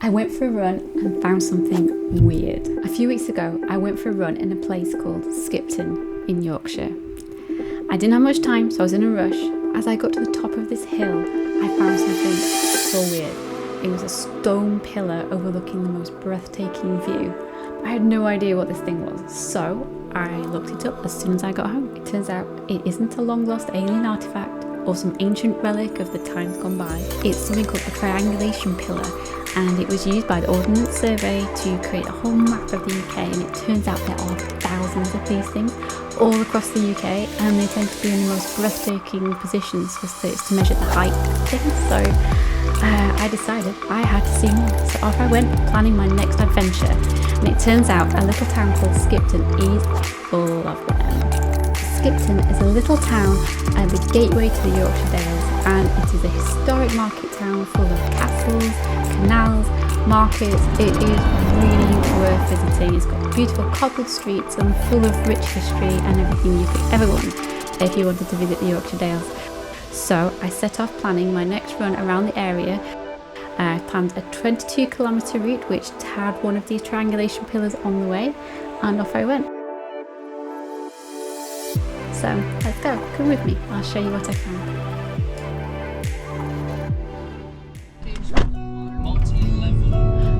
I went for a run and found something weird. A few weeks ago, I went for a run in a place called Skipton in Yorkshire. I didn't have much time, so I was in a rush. As I got to the top of this hill, I found something so weird. It was a stone pillar overlooking the most breathtaking view. I had no idea what this thing was, so I looked it up as soon as I got home. It turns out it isn't a long-lost alien artifact or some ancient relic of the times gone by. It's something called the triangulation pillar, and it was used by the Ordnance Survey to create a whole map of the UK, and it turns out there are thousands of these things all across the UK, and they tend to be in the most breathtaking positions because it's to measure the height of things. So I decided I had to see more. So off I went, planning my next adventure, and it turns out a little town called Skipton is full of them. Skipton is a little town at the gateway to the Yorkshire Dales, and it is a historic market town full of castles, canals, markets. It is really worth visiting. It's got beautiful cobbled streets and full of rich history and everything you could ever want if you wanted to visit the Yorkshire Dales. So I set off planning my next run around the area. I planned a 22-kilometre route which had one of these triangulation pillars on the way, and off I went. So let's go, come with me, I'll show you what I found. Multi-level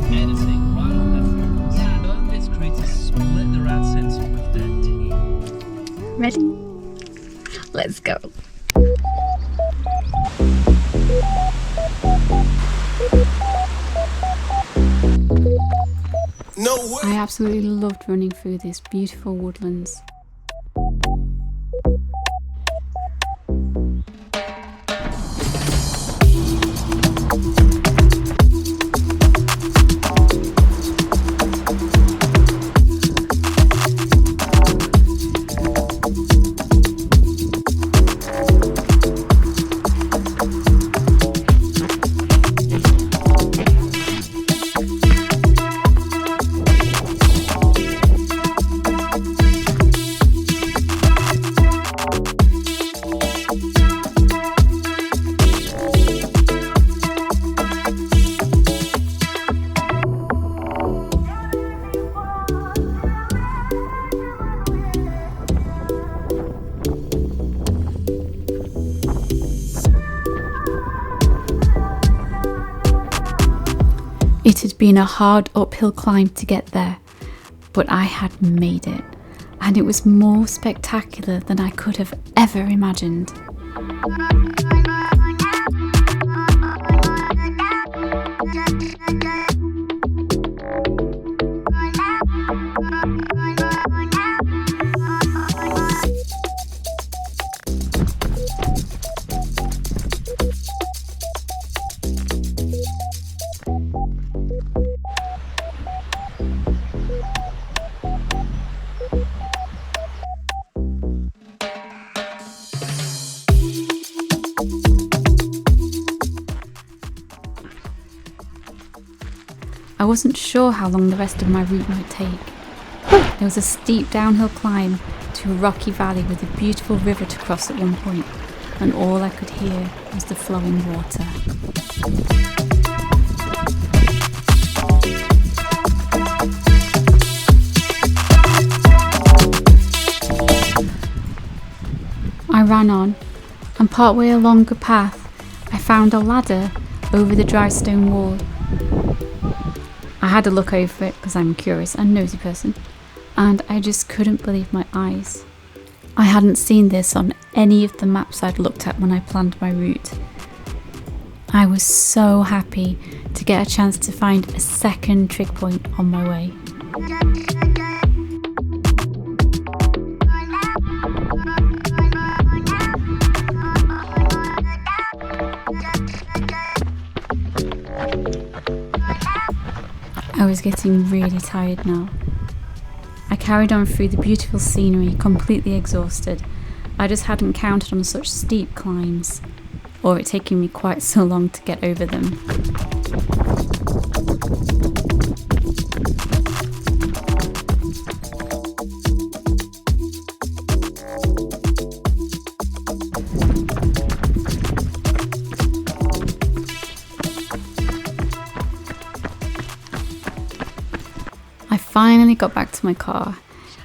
editing right on their phones. Both its creators split their AdSense with their team. Ready? Let's go. No way. I absolutely loved running through these beautiful woodlands. It had been a hard uphill climb to get there, but I had made it, and it was more spectacular than I could have ever imagined. I wasn't sure how long the rest of my route might take. There was a steep downhill climb to a rocky valley with a beautiful river to cross at one point, and all I could hear was the flowing water. I ran on, and partway along a path, I found a ladder over the dry stone wall. I had to look over it because I'm a curious and nosy person, and I just couldn't believe my eyes. I hadn't seen this on any of the maps I'd looked at when I planned my route. I was so happy to get a chance to find a second trig point on my way. I was getting really tired now. I carried on through the beautiful scenery, completely exhausted. I just hadn't counted on such steep climbs, or it taking me quite so long to get over them. finally got back to my car.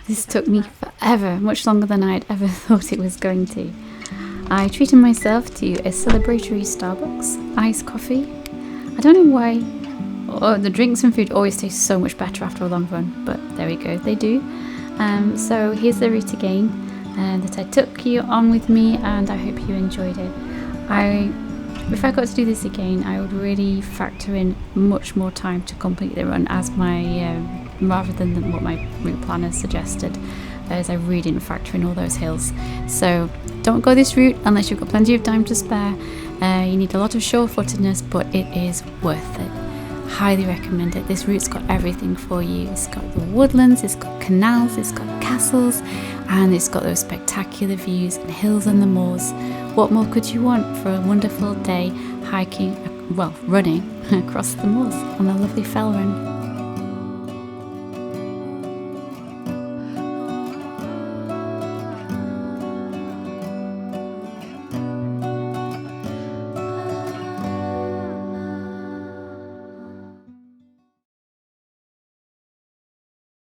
This took me forever, much longer than I'd ever thought it was going to. I treated myself to a celebratory Starbucks iced coffee. I don't know why the drinks and food always taste so much better after a long run, but there we go, they do. So here's the route again that I took you on with me, and I hope you enjoyed it. If I got to do this again, I would really factor in much more time to complete the run as rather than what my route planner suggested, as I really didn't factor in all those hills. So don't go this route unless you've got plenty of time to spare. You need a lot of sure-footedness, but it is worth it. Highly recommend it. This route's got everything for you. It's got the woodlands, it's got canals, it's got castles, and it's got those spectacular views and hills and the moors. What more could you want for a wonderful day running across the moors on a lovely fell run?